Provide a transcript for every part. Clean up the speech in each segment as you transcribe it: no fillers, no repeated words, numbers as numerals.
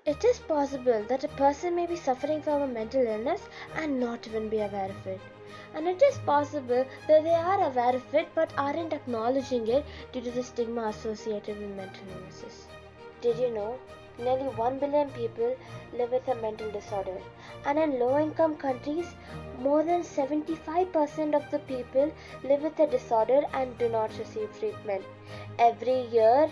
It is possible that a person may be suffering from a mental illness and not even be aware of it. And it is possible that they are aware of it but aren't acknowledging it due to the stigma associated with mental illnesses. Did you know? Nearly 1 billion people live with a mental disorder, and in low income countries, more than 75% of the people live with a disorder and do not receive treatment. Every year,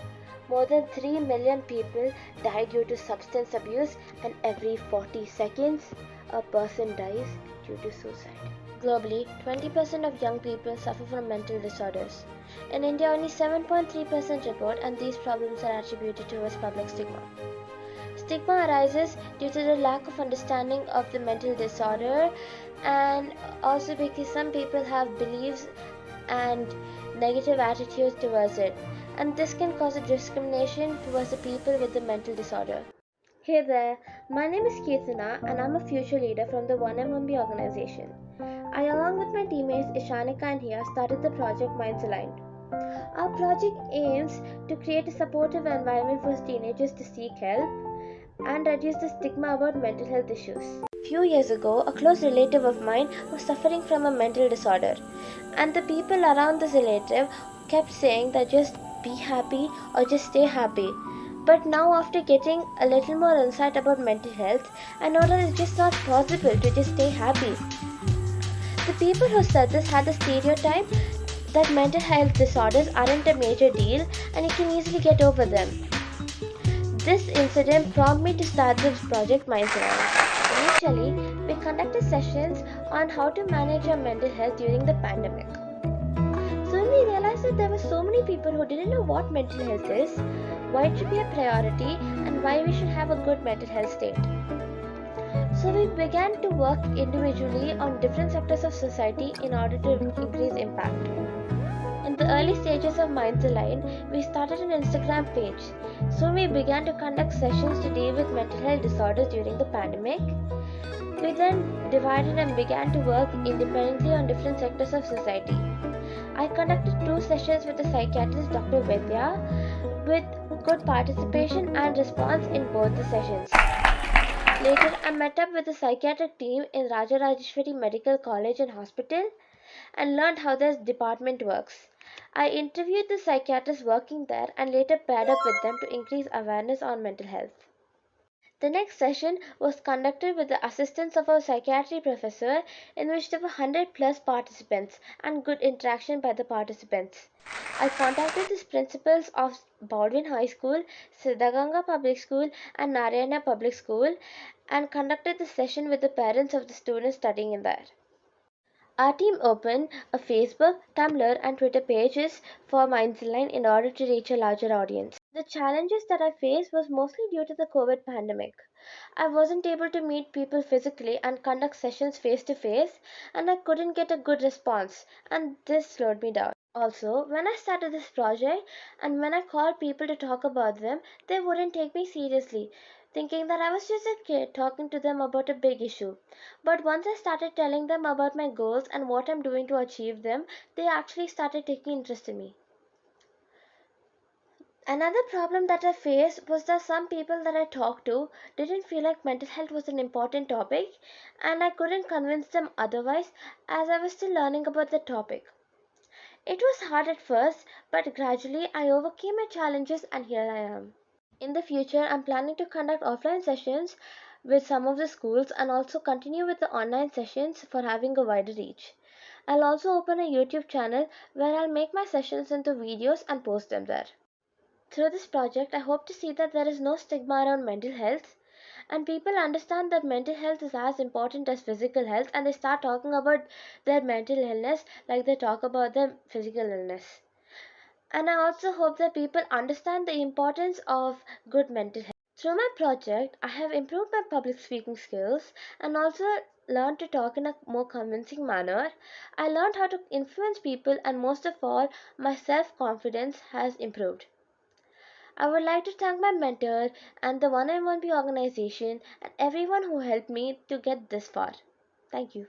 more than 3 million people die due to substance abuse, and every 40 seconds, a person dies due to suicide. Globally, 20% of young people suffer from mental disorders. In India, only 7.3% report, and these problems are attributed towards public stigma. Stigma arises due to the lack of understanding of the mental disorder, and also because some people have beliefs and negative attitudes towards it, and this can cause a discrimination towards the people with the mental disorder. Hey there, my name is Keerthana and I'm a future leader from the 1M1B organization. I, along with my teammates Eshanika and Hiya, started the project Minds Aligned. Our project aims to create a supportive environment for teenagers to seek help and reduce the stigma about mental health issues. A few years ago, a close relative of mine was suffering from a mental disorder, and the people around this relative kept saying that just be happy or just stay happy. But now, after getting a little more insight about mental health, I know that it's just not possible to just stay happy. The people who said this had the stereotype that mental health disorders aren't a major deal and you can easily get over them. This incident prompted me to start this project Minds Around. Initially, we conducted sessions on how to manage our mental health during the pandemic. Soon we realized that there were so many people who didn't know what mental health is, why it should be a priority, and why we should have a good mental health state. So we began to work individually on different sectors of society in order to increase impact. In the early stages of Minds Align, we started an Instagram page. Soon we began to conduct sessions to deal with mental health disorders during the pandemic. We then divided and began to work independently on different sectors of society. I conducted 2 sessions with the psychiatrist Dr. Vedya with good participation and response in both the sessions. Later, I met up with the psychiatric team in Rajarajeshwari Medical College and Hospital and learned how this department works. I interviewed the psychiatrists working there and later paired up with them to increase awareness on mental health. The next session was conducted with the assistance of our psychiatry professor, in which there were 100 plus participants and good interaction by the participants. I contacted the principals of Baldwin High School, Siddhaganga Public School, and Narayana Public School and conducted the session with the parents of the students studying in there. Our team opened a Facebook, Tumblr, and Twitter pages for Mindsline in order to reach a larger audience. The challenges that I faced was mostly due to the COVID pandemic. I wasn't able to meet people physically and conduct sessions face to face, and I couldn't get a good response, and this slowed me down. Also, when I started this project and when I called people to talk about them, they wouldn't take me seriously, thinking that I was just a kid talking to them about a big issue. But once I started telling them about my goals and what I'm doing to achieve them, they actually started taking interest in me. Another problem that I faced was that some people that I talked to didn't feel like mental health was an important topic, and I couldn't convince them otherwise as I was still learning about the topic. It was hard at first, but gradually I overcame my challenges and here I am. In the future, I'm planning to conduct offline sessions with some of the schools and also continue with the online sessions for having a wider reach. I'll also open a YouTube channel where I'll make my sessions into videos and post them there. Through this project, I hope to see that there is no stigma around mental health and people understand that mental health is as important as physical health and they start talking about their mental illness like they talk about their physical illness. And I also hope that people understand the importance of good mental health. Through my project, I have improved my public speaking skills and also learned to talk in a more convincing manner. I learned how to influence people, and most of all, my self confidence has improved. I would like to thank my mentor and the 1M1B organization and everyone who helped me to get this far. Thank you.